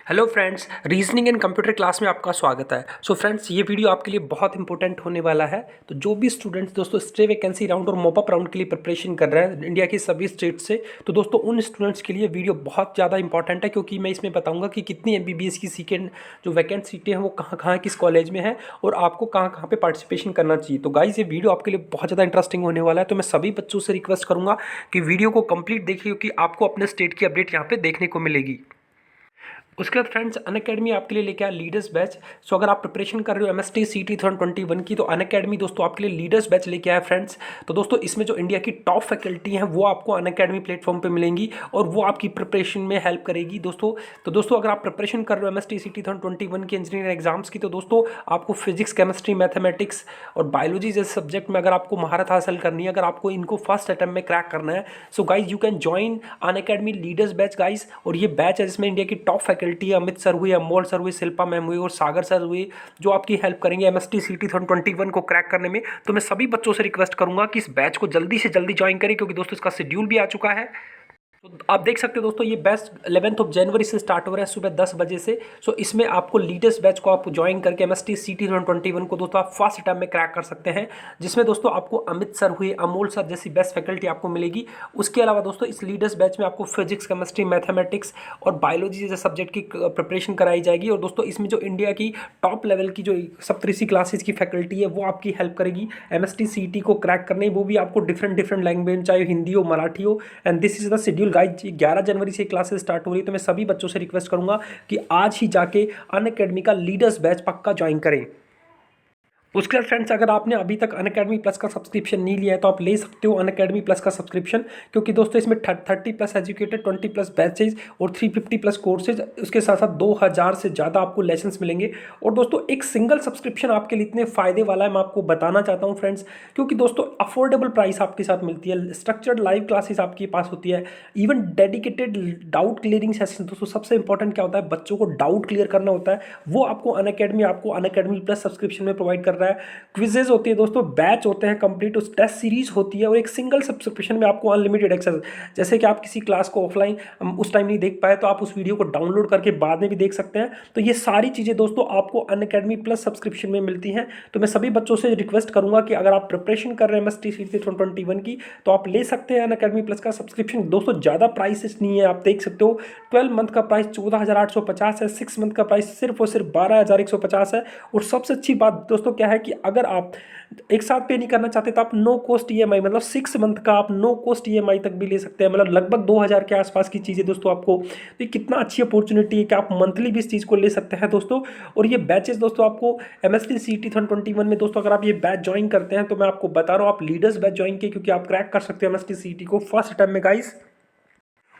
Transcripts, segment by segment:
Hello friends, reasoning and computer class में आपका स्वागत है। सो फ्रेंड्स, ये वीडियो आपके लिए बहुत इंपॉर्टेंट होने वाला है। तो जो भी स्टूडेंट्स दोस्तों स्टे वैकेंसी राउंड और मॉपअप राउंड के लिए प्रिपरेशन कर रहे हैं इंडिया की सभी स्टेट से, तो दोस्तों उन स्टूडेंट्स के लिए वीडियो बहुत ज़्यादा इंपॉर्टेंट है, क्योंकि मैं इसमें बताऊंगा कि कितनी एमबीबीएस की सीटें जो वैकेंट सीटें हैं वो कहाँ कहाँ किस कॉलेज में है और आपको कहाँ कहाँ पे पार्टिसिपेशन करना चाहिए। तो गाइज, ये वीडियो आपके लिए बहुत ज़्यादा इंटरेस्टिंग होने वाला है। तो मैं सभी बच्चों से रिक्वेस्ट करूँगा कि वीडियो को कंप्लीट देखिए, क्योंकि आपको अपने स्टेट की अपडेट यहाँ पे देखने को मिलेगी। उसके बाद फ्रेंड्स, अनअकैडमी आपके लिए लेके आया लीडर्स बैच। सो अगर आप प्रिपरेशन कर रहे हो एमएसटी सीटी 2021 की, तो अनअकैडमी दोस्तों आपके लिए लीडर्स बैच लेके आया फ्रेंड्स। तो दोस्तों इसमें जो इंडिया की टॉप फैकल्टी हैं वो आपको अनअकैडमी प्लेटफॉर्म पे मिलेंगी और वो आपकी प्रिपरेशन में हेल्प करेगी दोस्तों। तो दोस्तों अगर आप प्रिपरेशन कर रहे हो एमएसटी सीटी 2021 की इंजीनियरिंग एग्जाम्स की, तो दोस्तों आपको फिजिक्स, केमिस्ट्री, मैथमेटिक्स और बायोलॉजी जैसे सब्जेक्ट में अगर आपको महारत हासिल करनी है, अगर आपको इनको फर्स्ट अटेम्प्ट में क्रैक करना है, so guys you can join Unacademy leaders batch guys. और ये बैच है जिसमें इंडिया की टॉप फैकल्टी है, अमित सर हुए, अमोल सर हुए, शिल्पा मैम हुई और सागर सर हुए, जो आपकी हेल्प करेंगे एमएसटी सीटी 2021 को क्रैक करने में। तो मैं सभी बच्चों से रिक्वेस्ट करूंगा कि इस बैच को जल्दी से जल्दी ज्वाइन करें, क्योंकि दोस्तों इसका शेड्यूल भी आ चुका है। तो आप देख सकते हो दोस्तों, ये बैच 11 जनवरी से स्टार्ट हो रहा है सुबह 10 बजे से। सो इसमें आपको लीडर्स बैच को आप ज्वाइन करके एमएसटी सीटी 2021 को दोस्तों आप फर्स्ट टाइम में क्रैक कर सकते हैं, जिसमें दोस्तों आपको अमित सर हुए, अमोल सर जैसी बेस्ट फैकल्टी आपको मिलेगी। उसके अलावा दोस्तों इस लीडर्स बैच में आपको फिजिक्स, केमिस्ट्री, मैथमेटिक्स और बायोलॉजी जैसे सब्जेक्ट की प्रिपरेशन कराई जाएगी। और दोस्तों इसमें जो इंडिया की टॉप लेवल की जो सप्तऋषि क्लासेज की फैकल्टी है वो आपकी हेल्प करेगी एमएसटी सीटी को क्रैक करने, वो भी आपको डिफरेंट लैंग्वेज, चाहे हिंदी हो, मराठी हो। And this is the schedule guide. 11 जनवरी से क्लासेस स्टार्ट हो रही है, तो मैं सभी बच्चों से रिक्वेस्ट करूंगा कि आज ही जाके अनअकैडमी का लीडर्स बैच पक्का ज्वाइन करें। उसके बाद फ्रेंड्स, अगर आपने अभी तक अनअकैडमी प्लस का सब्सक्रिप्शन नहीं लिया है तो आप ले सकते हो अनअकैडमी प्लस का सब्सक्रिप्शन, क्योंकि दोस्तों इसमें 30+ एजुकेटेड, 20+ बैचेज और 350+ कोर्सेज, उसके साथ साथ 2000 से ज़्यादा आपको लेसन्स मिलेंगे। और दोस्तों एक सिंगल सब्सक्रिप्शन आपके लिए इतने फ़ायदे वाला है, मैं आपको बताना चाहता हूँ फ्रेंड्स, क्योंकि दोस्तों अफोर्डेबल प्राइस आपके साथ मिलती है, स्ट्रक्चर्ड लाइव क्लासेस आपके पास होती है, even dedicated doubt clearing session. दोस्तों सबसे इंपॉर्टेंट क्या होता है, बच्चों को डाउट क्लियर करना होता है, वो आपको अनअकैडमी प्लस सब्सक्रिप्शन में प्रोवाइड कर रहा है। क्विजेज होती है दोस्तों, बैच होते हैं कंप्लीट, उस टेस्ट सीरीज होती है, और एक सिंगल सब्सक्रिप्शन में आपको अनलिमिटेड एक्सेस। जैसे कि आप किसी क्लास को ऑफलाइन उस टाइम नहीं देख पाए, तो आप उस वीडियो को डाउनलोड करके बाद में भी देख सकते हैं। तो ये सारी चीज़ें दोस्तों आपको अनअकैडमी प्लस सब्सक्रिप्शन में मिलती हैं। तो मैं सभी बच्चों से रिक्वेस्ट करूंगा कि अगर आप प्रिपरेशन कर रहे हैं एमएसटी सीटी 2021 की, तो आप ले सकते हैं अनअकैडमी प्लस का सब्सक्रिप्शन। दोस्तों ज़्यादा प्राइसेस नहीं है, आप देख सकते हो 12 मंथ का प्राइस 14,850 है, 6 मंथ का प्राइस सिर्फ और सिर्फ 12,150 है। और सबसे अच्छी बात दोस्तों क्या है कि अगर आप एक साथ पे नहीं करना चाहते तो आप नो कॉस्ट ईएमआई, मतलब 6 मंथ का आप नो कॉस्ट ईएमआई तक भी ले सकते हैं, मतलब लगभग 2000 के आसपास की चीज़ें दोस्तों आपको। तो ये कितना अच्छी अपॉर्चुनिटी है कि आप मंथली भी इस चीज़ को ले सकते हैं दोस्तों। और ये बैचेस दोस्तों आपको एमएसटी सीटी 2021 में दोस्तों अगर आप ये बैच ज्वाइन करते हैं, तो मैं आपको बता रहा हूँ आप लीडर्स बैच ज्वाइन किए, क्योंकि आप क्रैक कर सकते हैं एमएसटी सीटी को फर्स्ट टाइम में गाइस।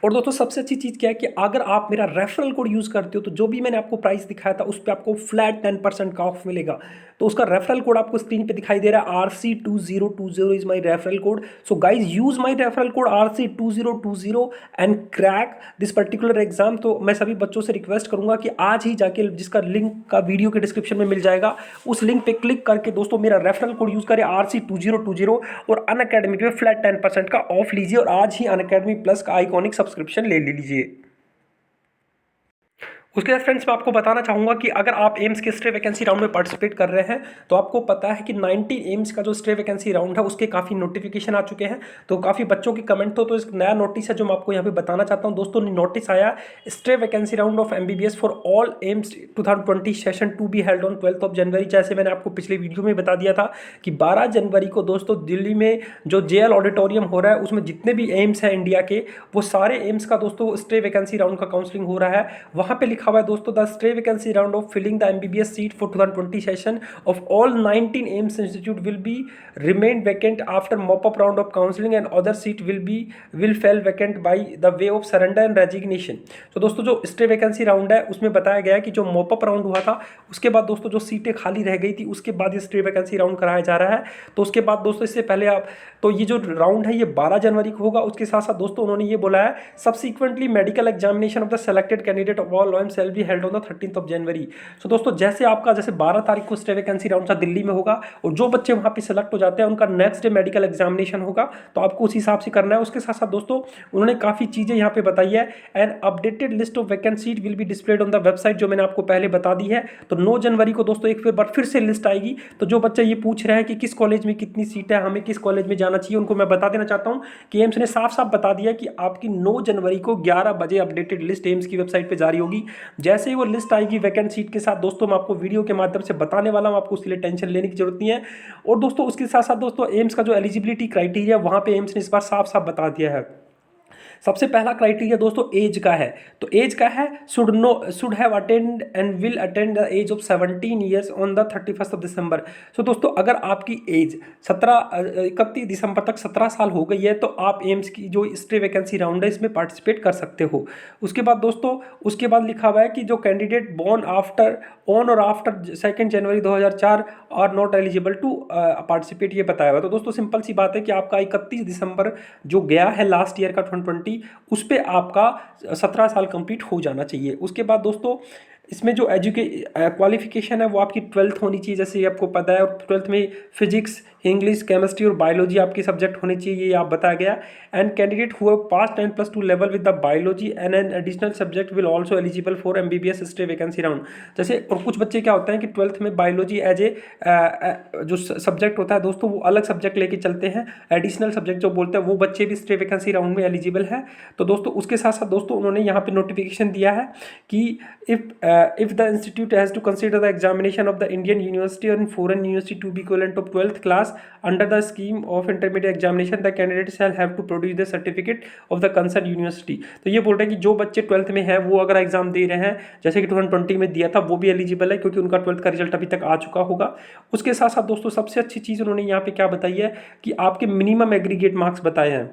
और दोस्तों सबसे अच्छी चीज़ क्या है कि अगर आप मेरा रेफरल कोड यूज़ करते हो, तो जो भी मैंने आपको प्राइस दिखाया था उस पर आपको फ्लैट 10% का ऑफ मिलेगा। तो उसका रेफरल कोड आपको स्क्रीन पे दिखाई दे रहा है, RC2020 is my referral code. So guys use my referral code RC2020 and crack this particular exam. तो मैं सभी बच्चों से रिक्वेस्ट करूंगा कि आज ही जाके, जिसका लिंक का वीडियो के डिस्क्रिप्शन में मिल जाएगा, उस लिंक पे क्लिक करके दोस्तों मेरा रेफरल कोड यूज़ करें RC2020 और अनअकैडमी पे फ्लैट 10% का ऑफ लीजिए, और आज ही अनअकैडमी प्लस का आइकॉनिक सब्सक्रिप्शन ले लीजिए। उसके बाद फ्रेंड्स, मैं आपको बताना चाहूँगा कि अगर आप एम्स के स्टे वैकेंसी राउंड में पार्टिसिपेट कर रहे हैं, तो आपको पता है कि 19 एम्स का जो स्टे वैकेंसी राउंड है उसके काफ़ी नोटिफिकेशन आ चुके हैं। तो काफ़ी बच्चों की कमेंट तो इस नया नोटिस है जो मैं आपको यहाँ पे बताना चाहता हूँ दोस्तों। नोटिस आया, stay vacancy round of MBBS for all AIIMS 2020 session to be held on 12 January. जैसे मैंने आपको पिछले वीडियो में बता दिया था कि 12 जनवरी को दोस्तों दिल्ली में जो जेएल ऑडिटोरियम हो रहा है, उसमें जितने भी एम्स हैं इंडिया के, वो सारे एम्स का दोस्तों स्टे वैकेंसी राउंड का काउंसलिंग हो रहा है। वहाँ पे लिखा हुआ है दोस्तों, the stay vacancy round of filling the MBBS seat for 2020 session of all 19 AIIMS institute will be remain vacant after mop-up round of counseling and other seat will fall vacant by the way of surrender and resignation। तो दोस्तों जो stay vacancy round है उसमें बताया गया है कि जो मॉपअप राउंड हुआ था उसके बाद दोस्तों जो सीटें खाली रह गई थी उसके बाद ये स्टे वैकेंसी राउंड कराया जा रहा है। तो उसके बाद दोस्तों इससे पहले आप, तो ये जो राउंड है ये 12 जनवरी को होगा। उसके साथ साथ दोस्तों उन्होंने ये बोला है, subsequently medical examination of the selected candidate of all AIIMS shall be held on the 13 जनवरी। सो दोस्तों जैसे आपका जैसे 12 तारीख को स्टे वैकेंसी राउंड सा दिल्ली में होगा और जो बच्चे वहाँ पे सेलेक्ट हो जाते हैं उनका नेक्स्ट डे मेडिकल एग्जामिनेशन होगा, तो आपको उस हिसाब से करना है। उसके साथ साथ दोस्तों उन्होंने काफ़ी चीज़ें यहाँ पे बताई है। And updated list of vacant seat will be displayed on the website, जो मैंने आपको पहले बता दी है। तो 9 जनवरी को दोस्तों एक बार फिर से लिस्ट आएगी। तो जो बच्चे ये पूछ रहे हैं कि किस कॉलेज में कितनी सीट है, हमें किस कॉलेज में जाना चाहिए, उनको मैं बता देना चाहता हूँ कि एम्स ने साफ साफ बता दिया कि आपकी 9 जनवरी को 11 बजे अपडेटेड लिस्ट एम्स की वेबसाइट पे जारी होगी। जैसे ही वो लिस्ट आएगी वैकेंट सीट के साथ दोस्तों, मैं आपको वीडियो के माध्यम से बताने वाला हूँ, आपको उसके लिए टेंशन लेने की जरूरत नहीं है। और दोस्तों उसके साथ साथ दोस्तों एम्स का जो एलिजिबिलिटी क्राइटेरिया वहाँ पे एम्स ने इस बार साफ साफ बता दिया है। सबसे पहला क्राइटेरिया दोस्तों एज का है। तो एज का है should have attend and will attend the age of 17 years on the 31 December. सो दोस्तों अगर आपकी एज 31 दिसंबर तक 17 साल हो गई है तो आप एम्स की जो स्टे वैकेंसी राउंड है इसमें पार्टिसिपेट कर सकते हो। उसके बाद दोस्तों उसके बाद लिखा हुआ है कि जो candidate born after on or after 2 January 2004 are not eligible to participate, ये बताया हुआ। तो दोस्तों सिंपल सी बात है कि आपका 31 दिसंबर जो गया है लास्ट ईयर का 2020, उस पे आपका 17 साल कंप्लीट हो जाना चाहिए। उसके बाद दोस्तों इसमें जो क्वालिफिकेशन है वो आपकी 12th होनी चाहिए, जैसे आपको पता है। और 12th में फिजिक्स, इंग्लिश, केमिस्ट्री और बायोलॉजी आपके सब्जेक्ट होने चाहिए, ये आप बताया गया। And candidate who have pass 10+2 level with the biology and an additional subject will also eligible for MBBS stay vacancy round. जैसे और कुछ बच्चे क्या होते हैं कि 12th में बायोलॉजी एज ए जो सब्जेक्ट होता है दोस्तों वो अलग सब्जेक्ट लेके चलते हैं, एडिशनल सब्जेक्ट जो बोलते हैं, वो बच्चे भी स्टे वैकेंसी राउंड में एलिजिबल है। तो दोस्तों उसके साथ साथ दोस्तों उन्होंने यहाँ पे नोटिफिकेशन दिया है कि if the institute has to consider the examination of the Indian university and foreign university to be equivalent of 12th class under the scheme of intermediate examination, the candidate shall have to produce the certificate of the concerned university। तो ये बोल रहे हैं कि जो बच्चे 12th में हैं वो अगर एग्जाम दे रहे हैं जैसे कि 2020 में दिया था, वो भी एलिजिबल है क्योंकि उनका 12th का रिजल्ट अभी तक आ चुका होगा। उसके साथ साथ दोस्तों सबसे अच्छी चीज़ उन्होंने यहाँ पे क्या बताई है कि आपके मिनिमम एग्रीगेट मार्क्स बताए हैं।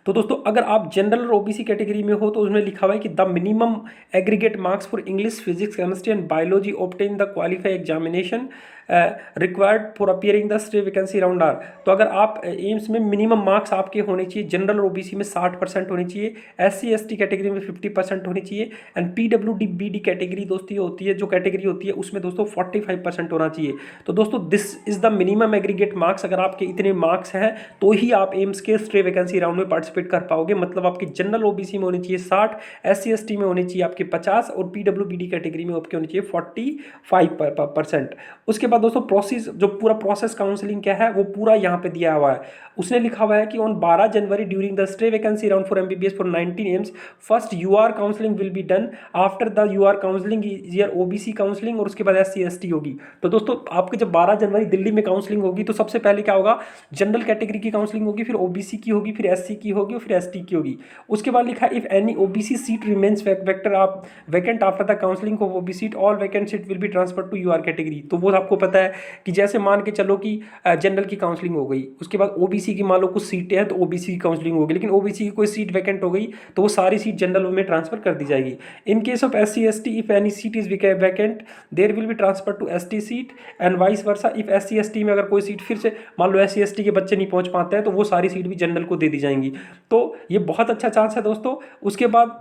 तो दोस्तों अगर आप जनरल और ओबीसी कैटेगरी में हो तो उसमें लिखा हुआ है कि the minimum aggregate marks for English, physics, chemistry and biology obtain the qualify examination required for appearing the stay vacancy round are. तो अगर आप एम्स में मिनिमम मार्क्स आपके होने चाहिए, जनरल और ओबीसी में 60% होनी चाहिए, SC/ST कैटेगरी में 50% होनी चाहिए, एंड PWD/BD कैटेगरी दोस्तों होती है, जो कैटेगरी होती है उसमें दोस्तों 45% होना चाहिए। तो दोस्तों this is the minimum aggregate marks. अगर आपके इतने मार्क्स हैं तो ही आप एम्स के स्टे वैकेंसी राउंड में पार्टिसिपेट कर पाओगे। मतलब आपकी जनरल ओबीसी में होनी चाहिए 60, SC/ST में होनी चाहिए आपके 50 और PWD कैटेगरी में आपके होनी चाहिए 45%। उसके बाद दोस्तों प्रोसेस, जो पूरा प्रोसेस काउंसलिंग क्या है वो पूरा यहाँ पे दिया हुआ है। उसने लिखा हुआ है कि on 12 January during the stay vacancy round for MBBS for 19 AIIMS first UR counselling will be done. After the UR counselling is your OBC counselling और उसके बाद SC/ST होगी। तो दोस्तों आपके जब 12 जनवरी दिल्ली में काउंसलिंग होगी तो सबसे पहले क्या होगा, जनरल कैटेगरी की काउंसलिंग होगी, फिर OBC की होगी, फिर SC की होगी और फिर ST की होगी। उसके बाद लिखा है if any OBC seat remains vacant after the counselling of OBC seat all vacant seat will be transfer to UR category. तो वो आपको पता है कि जैसे मान के चलो कि जनरल की काउंसलिंग हो गई, उसके बाद OBC की मान लो कुछ सीटें हैं तो OBC की काउंसलिंग होगी, लेकिन OBC की कोई सीट वैकेंट हो गई तो वो सारी सीट जनरल में ट्रांसफर कर दी जाएगी। In case of SC/ST if any seat is vacant there will be transfer to ST seat and vice versa. If SC/ST में अगर कोई सीट फिर से मान लो SC/ST के बच्चे नहीं पहुंच पाते हैं तो वो सारी सीट भी जनरल को दे दी जाएंगी। तो ये बहुत अच्छा चांस है दोस्तों। उसके बाद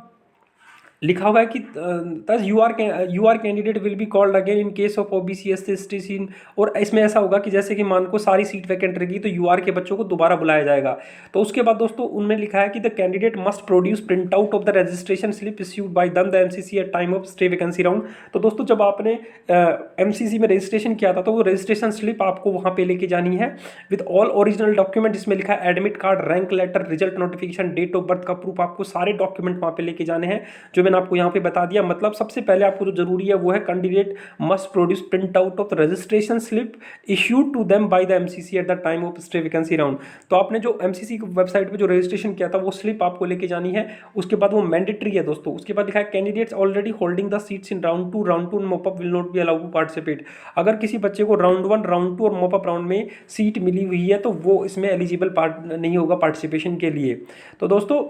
लिखा हुआ है कि दस UR candidate will be called again in case of OBC SC/ST seen. और इसमें ऐसा होगा कि जैसे कि मान को सारी सीट वैकेंट रहेगी तो UR के बच्चों को दोबारा बुलाया जाएगा। तो उसके बाद दोस्तों उनमें लिखा है कि the candidate must produce print out of the registration slip issued by the MCC at time of stay vacancy round. तो दोस्तों जब आपने MCC में रजिस्ट्रेशन किया था तो वो रजिस्ट्रेशन स्लिप आपको वहाँ पे लेके जानी है विद ऑल ओरिजिनल डॉक्यूमेंट, जिसमें लिखा है admit card, rank letter, result notification, date of birth का प्रूफ। आपको सारे डॉक्यूमेंट वहाँ पे लेके जाने हैं जो मैंने आपको यहाँ पे बता दिया। मतलब सबसे पहले आपको जो जरूरी है वो है candidate must produce print out of registration slip issued to them by the MCC at the time of stay vacancy round. तो आपने जो MCC वेबसाइट पे जो रजिस्ट्रेशन किया था वो स्लिप आपको लेके जानी है। उसके बाद वो मैंडेटरी है दोस्तों। उसके बाद लिखा है candidates already holding the seats in round 2 mop up will not be allowed to participate. अगर किसी बच्चे को राउंड 1, राउंड 2 और मॉपअप राउंड में सीट मिली हुई है तो वो इसमें एलिजिबल नहीं होगा पार्टिसिपेशन के लिए। तो दोस्तों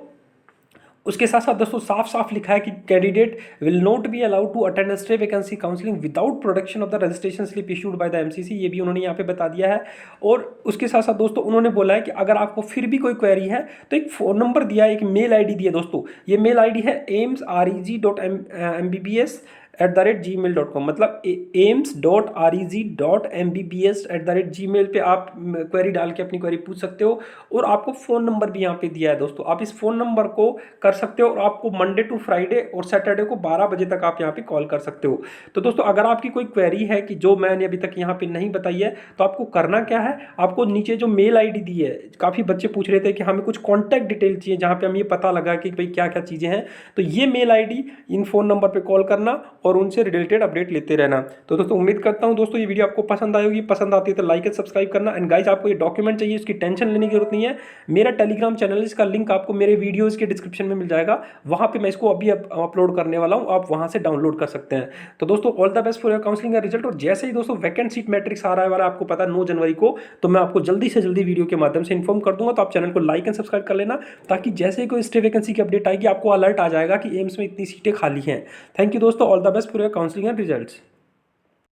उसके साथ साथ दोस्तों साफ साफ लिखा है कि candidate will not be allowed to attend stay vacancy counselling without production of the registration slip issued by the MCC, ये भी उन्होंने यहाँ पे बता दिया है। और उसके साथ साथ दोस्तों उन्होंने बोला है कि अगर आपको फिर भी कोई क्वेरी है तो एक फ़ोन नंबर दिया है, एक मेल आईडी दी है दोस्तों। ये मेल आईडी है aims.reg.mbbs@gmail.com, मतलब aims.reg.mbbs@gmail पे आप क्वेरी डाल के अपनी क्वेरी पूछ सकते हो। और आपको फ़ोन नंबर भी यहाँ पे दिया है दोस्तों, आप इस फ़ोन नंबर को कर सकते हो और आपको मंडे टू फ्राइडे और सैटरडे को 12 बजे तक आप यहाँ पे कॉल कर सकते हो। तो दोस्तों अगर आपकी कोई क्वेरी है कि जो मैंने अभी तक यहाँ पे नहीं बताई है, तो आपको करना क्या है, आपको नीचे जो मेल आईडी दी है, काफ़ी बच्चे पूछ रहे थे कि हमें कुछ कॉन्टैक्ट डिटेल चाहिए जहाँ पे हम ये पता लगा कि भाई क्या क्या चीज़ें हैं, तो ये मेल आईडी इन फ़ोन नंबर पे कॉल करना और उनसे रिलेटेड अपडेट लेते रहना। तो दोस्तों उम्मीद करता हूँ दोस्तों ये वीडियो आपको पसंद आई होगी, पसंद आती है तो लाइक एंड सब्सक्राइब करना। एंड गाइस आपको ये डॉक्यूमेंट चाहिए, उसकी टेंशन लेने की जरूरत नहीं है। मेरा टेलीग्राम चैनल, इसका लिंक आपको मेरे वीडियोस के डिस्क्रिप्शन में मिल जाएगा, वहाँ पे मैं इसको अभी अपलोड करने वाला हूँ, आप वहाँ से डाउनलोड कर सकते हैं। तो दोस्तों all the best for your counselling का रिजल्ट। और जैसे ही दोस्तों वैकेंट सीट मैट्रिक्स आ रहा है वाला आपको पता है 9 जनवरी को, तो मैं आपको जल्दी से जल्दी वीडियो के माध्यम से इन्फॉर्म कर दूंगा। तो आप चैनल को लाइक एंड सब्सक्राइब कर लेना, ताकि जैसे ही कोई स्टे वैकेंसी की अपडेट आएगी आपको अलर्ट आ जाएगा कि एम्स में इतनी सीटें खाली हैं। थैंक यू दोस्तों, all the best for your counselling and results.